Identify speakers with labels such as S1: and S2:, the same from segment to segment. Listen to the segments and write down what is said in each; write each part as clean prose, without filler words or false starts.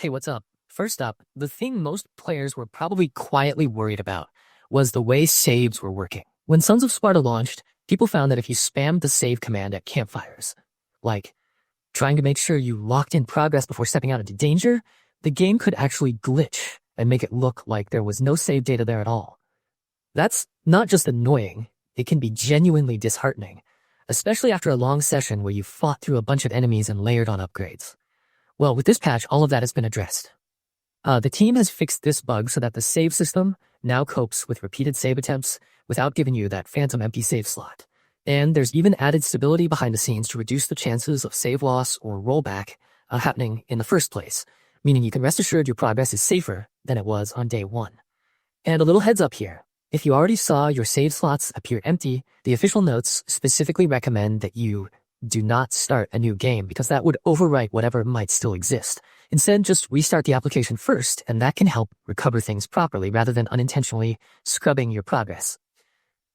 S1: Hey, what's up? First up, the thing most players were probably quietly worried about was the way saves were working. When Sons of Sparta launched, people found that if you spammed the save command at campfires, like trying to make sure you locked in progress before stepping out into danger, the game could actually glitch and make it look like there was no save data there at all. That's not just annoying, it can be genuinely disheartening, especially after a long session where you fought through a bunch of enemies and layered on upgrades. Well, with this patch, all of that has been addressed. The team has fixed this bug so that the save system now copes with repeated save attempts without giving you that phantom empty save slot. And there's even added stability behind the scenes to reduce the chances of save loss or rollback happening in the first place, meaning you can rest assured your progress is safer than it was on day one. And a little heads up here. If you already saw your save slots appear empty, the official notes specifically recommend that you do not start a new game because that would overwrite whatever might still exist. Instead, just restart the application first, and that can help recover things properly rather than unintentionally scrubbing your progress.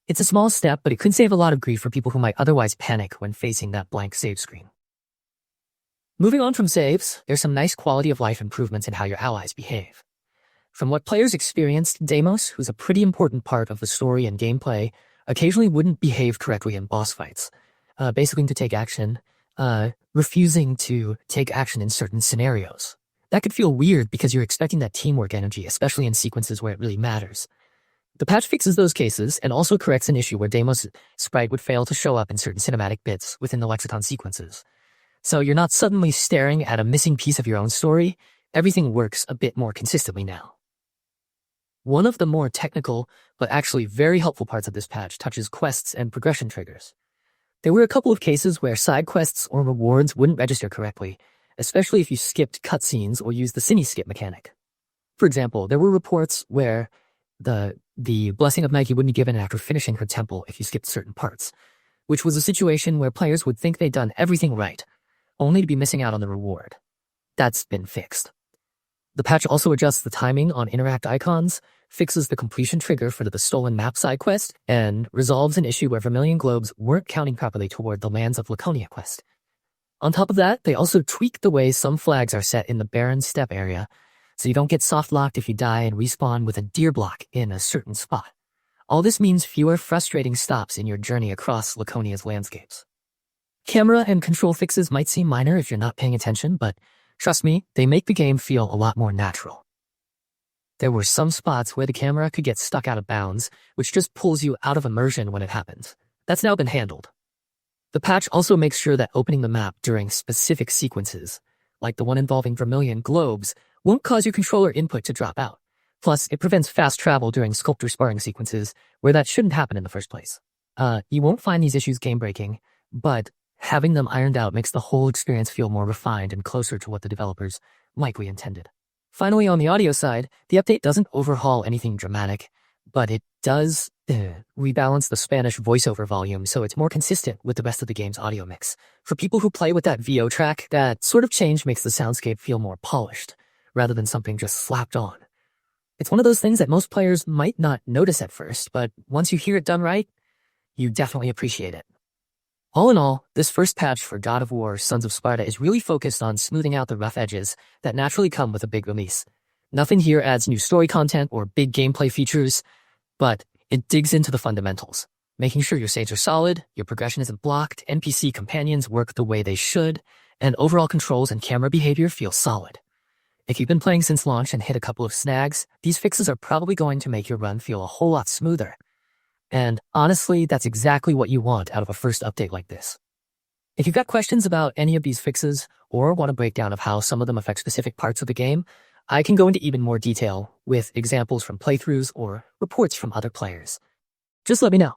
S1: It's a small step, but it could save a lot of grief for people who might otherwise panic when facing that blank save screen. Moving on from saves, there's some nice quality of life improvements in how your allies behave. From what players experienced, Deimos, who's a pretty important part of the story and gameplay, occasionally wouldn't behave correctly in boss fights. Basically to take action, refusing to take action in certain scenarios. That could feel weird because you're expecting that teamwork energy, especially in sequences where it really matters. The patch fixes those cases and also corrects an issue where Deimos' sprite would fail to show up in certain cinematic bits within the lexicon sequences. So you're not suddenly staring at a missing piece of your own story. Everything works a bit more consistently now. One of the more technical, but actually very helpful parts of this patch touches quests and progression triggers. There were a couple of cases where side quests or rewards wouldn't register correctly, especially if you skipped cutscenes or used the cine skip mechanic. For example, there were reports where the blessing of Nike wouldn't be given after finishing her temple if you skipped certain parts, which was a situation where players would think they'd done everything right, only to be missing out on the reward. That's been fixed. The patch also adjusts the timing on interact icons, fixes the completion trigger for the stolen map side quest, and resolves an issue where Vermilion globes weren't counting properly toward the Lands of Laconia quest. On top of that, they also tweaked the way some flags are set in the barren steppe area, so you don't get soft-locked if you die and respawn with a deer block in a certain spot. All this means fewer frustrating stops in your journey across Laconia's landscapes. Camera and control fixes might seem minor if you're not paying attention, but trust me, they make the game feel a lot more natural. There were some spots where the camera could get stuck out of bounds, which just pulls you out of immersion when it happens. That's now been handled. The patch also makes sure that opening the map during specific sequences, like the one involving Vermilion globes, won't cause your controller input to drop out. Plus, it prevents fast travel during sculptor sparring sequences, where that shouldn't happen in the first place. You won't find these issues game-breaking, but having them ironed out makes the whole experience feel more refined and closer to what the developers likely intended. Finally, on the audio side, the update doesn't overhaul anything dramatic, but it does rebalance the Spanish voiceover volume so it's more consistent with the rest of the game's audio mix. For people who play with that VO track, that sort of change makes the soundscape feel more polished, rather than something just slapped on. It's one of those things that most players might not notice at first, but once you hear it done right, you definitely appreciate it. All in all, this first patch for God of War Sons of Sparta is really focused on smoothing out the rough edges that naturally come with a big release. Nothing here adds new story content or big gameplay features, but it digs into the fundamentals, making sure your saves are solid, your progression isn't blocked, NPC companions work the way they should, and overall controls and camera behavior feel solid. If you've been playing since launch and hit a couple of snags, these fixes are probably going to make your run feel a whole lot smoother. And honestly, that's exactly what you want out of a first update like this. If you've got questions about any of these fixes or want a breakdown of how some of them affect specific parts of the game, I can go into even more detail with examples from playthroughs or reports from other players. Just let me know.